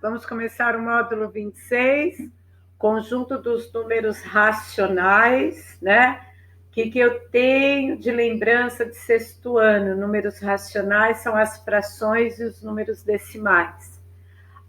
Vamos começar o módulo 26, conjunto dos números racionais, né? O que eu tenho de lembrança de sexto ano? Números racionais são as frações e os números decimais.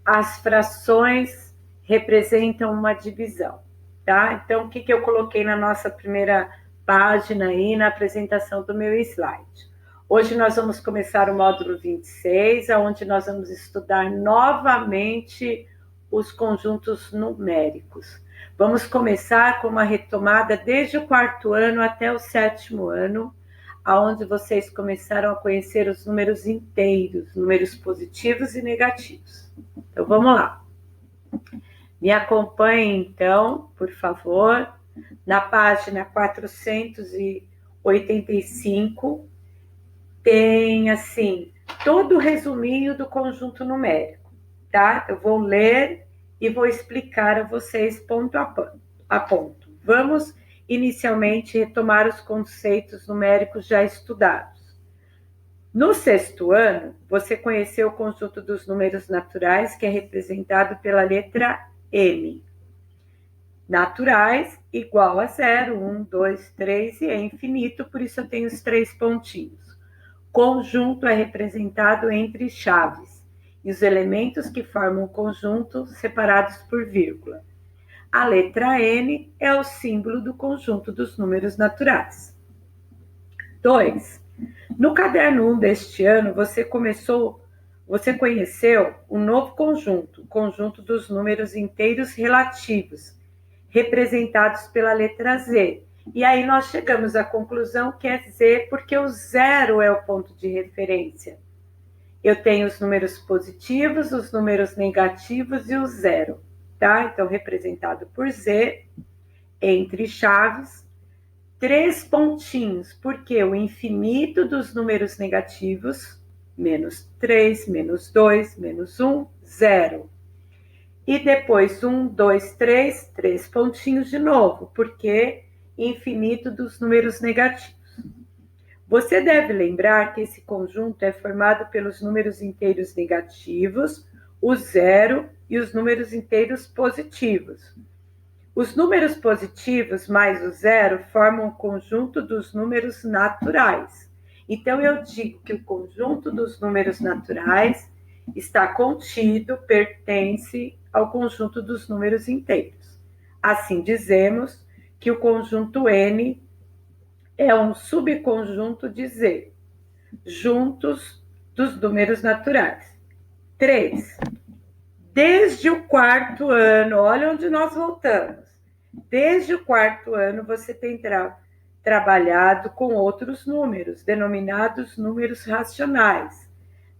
As frações representam uma divisão, tá? Então, o que eu coloquei na nossa primeira página aí, na apresentação do meu slide? Hoje nós vamos começar o módulo 26, onde nós vamos estudar novamente os conjuntos numéricos. Vamos começar com uma retomada desde o quarto ano até o sétimo ano, onde vocês começaram a conhecer os números inteiros, números positivos e negativos. Então, vamos lá. Me acompanhem, então, por favor, na página 485, tem, assim, todo o resuminho do conjunto numérico, tá? Eu vou ler e vou explicar a vocês ponto a ponto. Vamos, inicialmente, retomar os conceitos numéricos já estudados. No sexto ano, você conheceu o conjunto dos números naturais, que é representado pela letra M. Naturais igual a 0, 1, 2, 3 e é infinito, por isso eu tenho os 3 pontinhos. Conjunto é representado entre chaves e os elementos que formam o conjunto separados por vírgula. A letra N é o símbolo do conjunto dos números naturais. 2. No caderno 1 deste ano, você conheceu um novo conjunto, o conjunto dos números inteiros relativos, representados pela letra Z. E aí nós chegamos à conclusão que é Z porque o zero é o ponto de referência. Eu tenho os números positivos, os números negativos e o zero, tá? Então, representado por Z, entre chaves, 3 pontinhos, porque o infinito dos números negativos, menos 3, menos 2, menos 1, 0. E depois 1, 2, 3, 3 pontinhos de novo, porque infinito dos números negativos. Você deve lembrar que esse conjunto é formado pelos números inteiros negativos, o zero e os números inteiros positivos. Os números positivos mais o zero formam o conjunto dos números naturais. Então, eu digo que o conjunto dos números naturais está contido, pertence ao conjunto dos números inteiros. Assim, dizemos que o conjunto N é um subconjunto de Z, juntos dos números naturais. 3. Desde o quarto ano, olha onde nós voltamos. Desde o quarto ano, você tem trabalhado com outros números, denominados números racionais,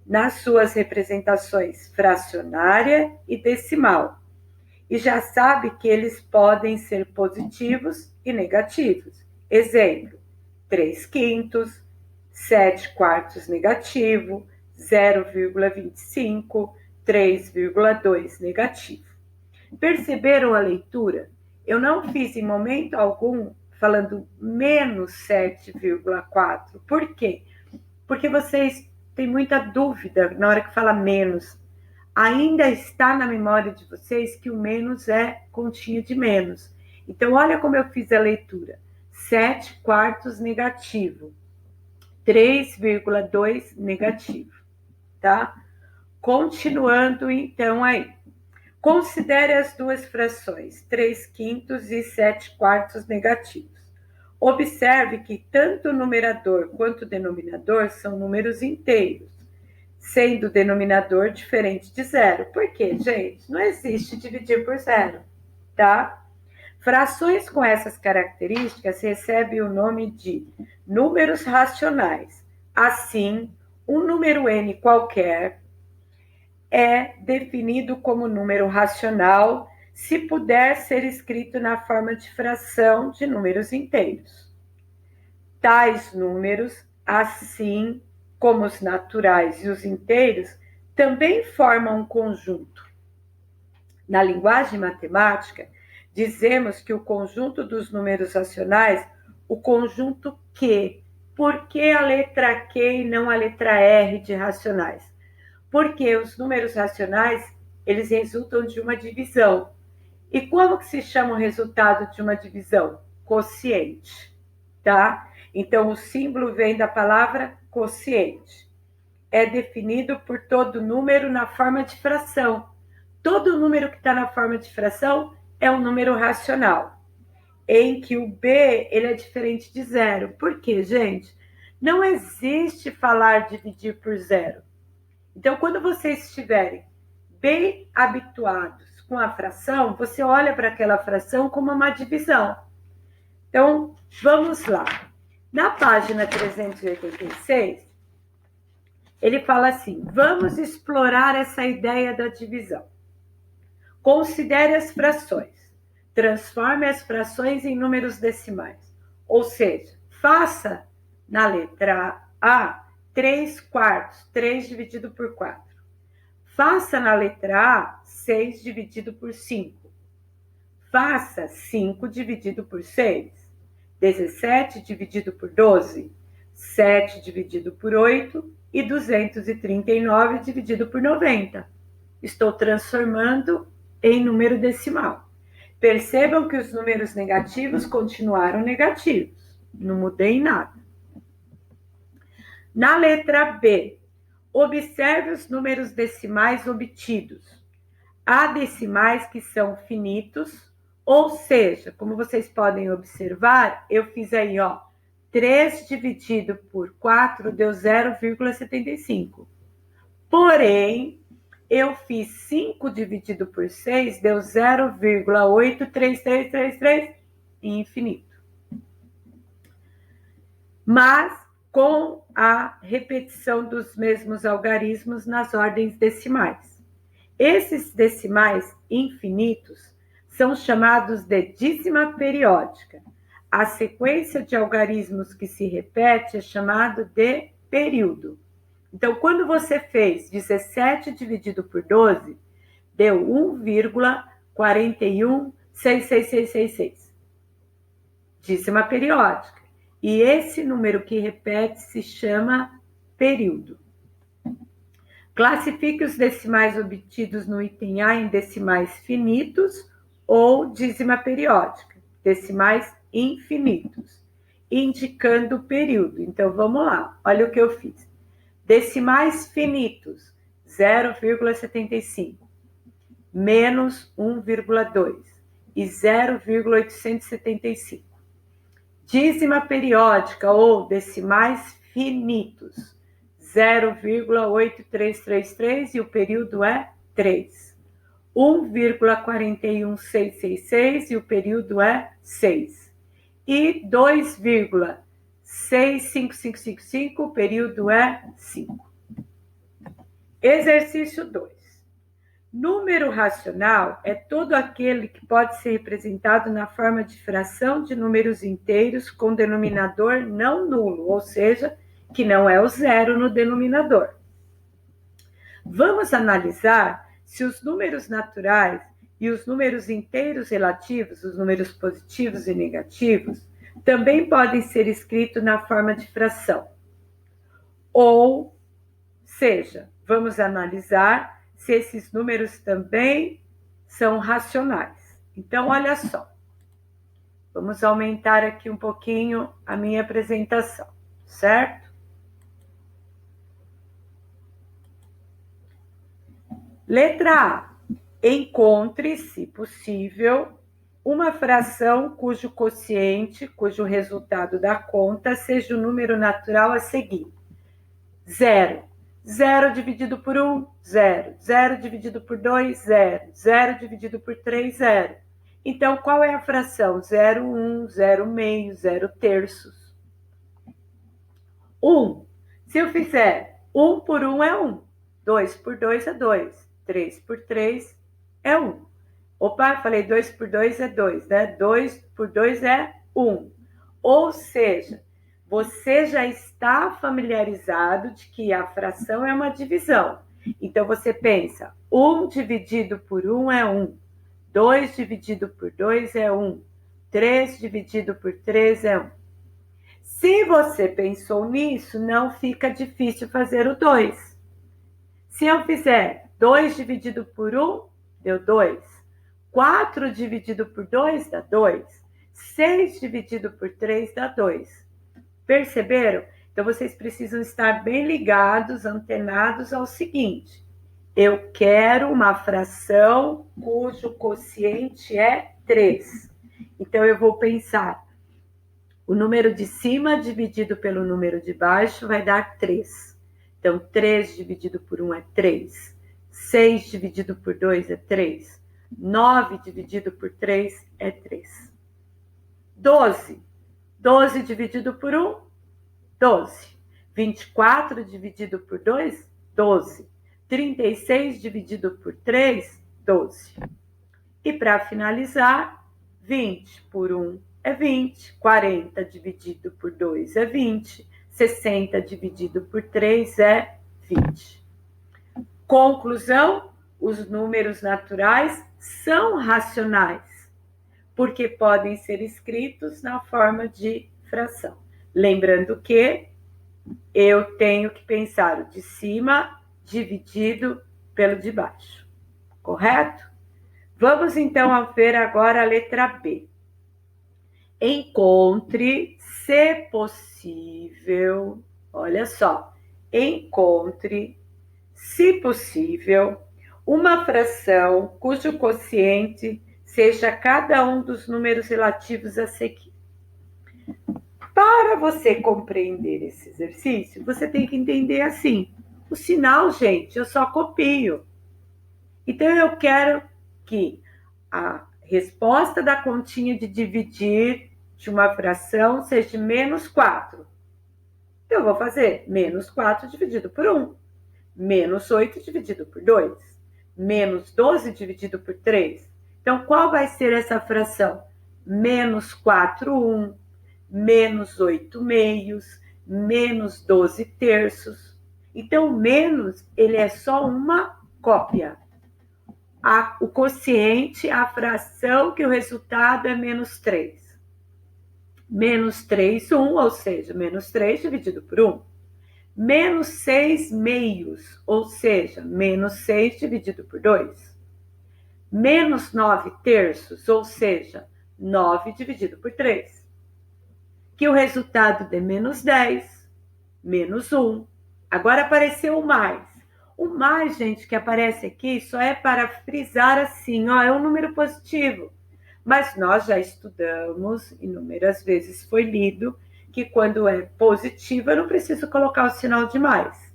nas suas representações fracionária e decimal. E já sabe que eles podem ser positivos e negativos. Exemplo, 3 quintos, 7 quartos negativo, 0,25, 3,2 negativo. Perceberam a leitura? Eu não fiz em momento algum falando menos 7,4. Por quê? Porque vocês têm muita dúvida na hora que fala menos. Ainda está na memória de vocês que o menos é continha de menos. Então, olha como eu fiz a leitura. 7 quartos negativo, 3,2 negativo, tá? Continuando, então, aí. Considere as duas frações, 3 quintos e 7 quartos negativos. Observe que tanto o numerador quanto o denominador são números inteiros, sendo o denominador diferente de zero. Por quê, gente? Não existe dividir por zero, tá? Frações com essas características recebem o nome de números racionais. Assim, um número n qualquer é definido como número racional se puder ser escrito na forma de fração de números inteiros. Tais números, assim como os naturais e os inteiros, também formam um conjunto. Na linguagem matemática, dizemos que o conjunto dos números racionais, o conjunto Q. Por que a letra Q e não a letra R de racionais? Porque os números racionais eles resultam de uma divisão. E como que se chama o resultado de uma divisão? Quociente, tá? Então, o símbolo vem da palavra quociente. É definido por todo número na forma de fração. Todo número que está na forma de fração é um número racional, em que o B ele é diferente de zero. Por quê, gente? Não existe falar dividir por zero. Então, quando vocês estiverem bem habituados com a fração, você olha para aquela fração como uma divisão. Então, vamos lá. Na página 386, ele fala assim: vamos explorar essa ideia da divisão. Considere as frações. Transforme as frações em números decimais. Ou seja, faça na letra A 3 quartos, 3 dividido por 4. Faça na letra A 6 dividido por 5. Faça 5 dividido por 6. 17 dividido por 12. 7 dividido por 8 e 239 dividido por 90. Estou transformando em número decimal. Percebam que os números negativos continuaram negativos. Não mudei nada. Na letra B, observe os números decimais obtidos. Há decimais que são finitos, ou seja, como vocês podem observar, eu fiz aí, 3 dividido por 4 deu 0,75. Porém, eu fiz 5 dividido por 6, deu 0,83333 infinito. Mas com a repetição dos mesmos algarismos nas ordens decimais. Esses decimais infinitos são chamados de dízima periódica. A sequência de algarismos que se repete é chamado de período. Então, quando você fez 17 dividido por 12, deu 1,4166666. Dízima periódica. E esse número que repete se chama período. Classifique os decimais obtidos no item A em decimais finitos ou dízima periódica, decimais infinitos, indicando o período. Então, vamos lá, olha o que eu fiz. Decimais finitos, 0,75, menos 1,2 e 0,875. Dízima periódica ou decimais finitos, 0,8333 e o período é 3. 1,41666 e o período é 6. E 2,65555, o período é 5. Exercício 2. Número racional é todo aquele que pode ser representado na forma de fração de números inteiros com denominador não nulo, ou seja, que não é o zero no denominador. Vamos analisar se os números naturais e os números inteiros relativos, os números positivos e negativos, também podem ser escritos na forma de fração. Ou seja, vamos analisar se esses números também são racionais. Então, olha só. Vamos aumentar aqui um pouquinho a minha apresentação, certo? Letra A. Encontre, se possível, uma fração cujo quociente, cujo resultado da conta, seja o número natural a seguir. 0. 0 dividido por 1, 0. 0 dividido por 2, 0. 0 dividido por 3, 0. Então, qual é a fração? 0,1, 0,5, 0 terços. 1. Se eu fizer 1 por 1 é 1. 2 por 2 é 2. 3 por 3 é 1. Opa, falei 2 por 2 é 2, né? 2 por 2 é 1. Ou seja, você já está familiarizado de que a fração é uma divisão. Então, você pensa, 1 dividido por 1 é 1. 2 dividido por 2 é 1. 3 dividido por 3 é 1. Se você pensou nisso, não fica difícil fazer o 2. Se eu fizer 2 dividido por 1 deu 2. 4 dividido por 2 dá 2. 6 dividido por 3 dá 2. Perceberam? Então, vocês precisam estar bem ligados, antenados ao seguinte. Eu quero uma fração cujo quociente é 3. Então, eu vou pensar, o número de cima dividido pelo número de baixo vai dar 3. Então, 3 dividido por 1 é 3. 6 dividido por 2 é 3. 9 dividido por 3 é 3. 12. 12 dividido por 1, 12. 24 dividido por 2, 12. 36 dividido por 3, 12. E para finalizar, 20 por 1 é 20. 40 dividido por 2 é 20. 60 dividido por 3 é 20. Conclusão, os números naturais são racionais, porque podem ser escritos na forma de fração. Lembrando que eu tenho que pensar o de cima dividido pelo de baixo, correto? Vamos então ver agora a letra B. Encontre, se possível, olha só, encontre, se possível, uma fração cujo quociente seja cada um dos números relativos a seguir. Para você compreender esse exercício, você tem que entender assim, o sinal, gente, eu só copio. Então, eu quero que a resposta da continha de dividir de uma fração seja menos 4. Então, eu vou fazer menos 4 dividido por 1, menos 8 dividido por 2, menos 12 dividido por 3. Então, qual vai ser essa fração? Menos 4, 1, menos 8 meios, menos 12 terços. Então, menos, ele é só uma cópia. O quociente, a fração que o resultado é menos 3. Menos 3, 1, ou seja, menos 3 dividido por 1. Menos 6 meios, ou seja, menos 6 dividido por 2. Menos 9 terços, ou seja, 9 dividido por 3. Que o resultado dê menos 10, menos 1. Agora apareceu o mais. O mais, gente, que aparece aqui só é para frisar assim, ó, é um número positivo. Mas nós já estudamos, inúmeras vezes foi lido, que quando é positivo eu não preciso colocar o sinal de mais.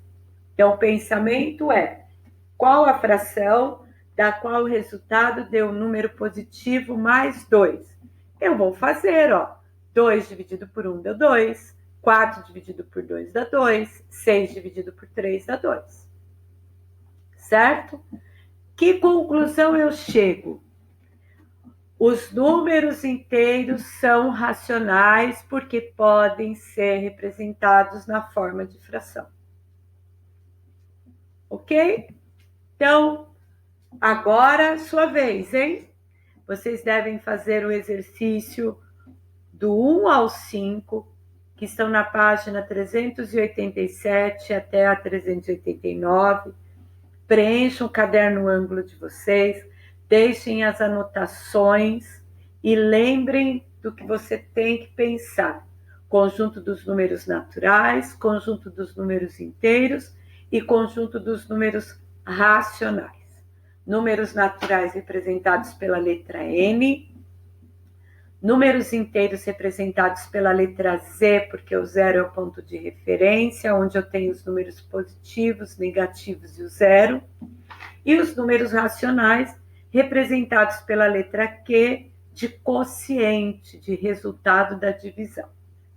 Então, o pensamento é, qual a fração da qual o resultado deu um número positivo mais 2? Eu vou fazer, ó, 2 dividido por 1 deu 2, 4 dividido por 2 dá 2, 6 dividido por 3 dá 2. Certo? Que conclusão eu chego? Os números inteiros são racionais porque podem ser representados na forma de fração. Ok? Então, agora, sua vez, hein? Vocês devem fazer o exercício do 1 ao 5, que estão na página 387 até a 389. Preencham o caderno ângulo de vocês, deixem as anotações e lembrem do que você tem que pensar. Conjunto dos números naturais, conjunto dos números inteiros e conjunto dos números racionais. Números naturais representados pela letra N, números inteiros representados pela letra Z, porque o zero é o ponto de referência, onde eu tenho os números positivos, negativos e o zero. E os números racionais representados pela letra Q, de quociente, de resultado da divisão.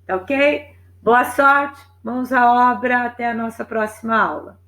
Tá ok? Boa sorte, mãos à obra, até a nossa próxima aula.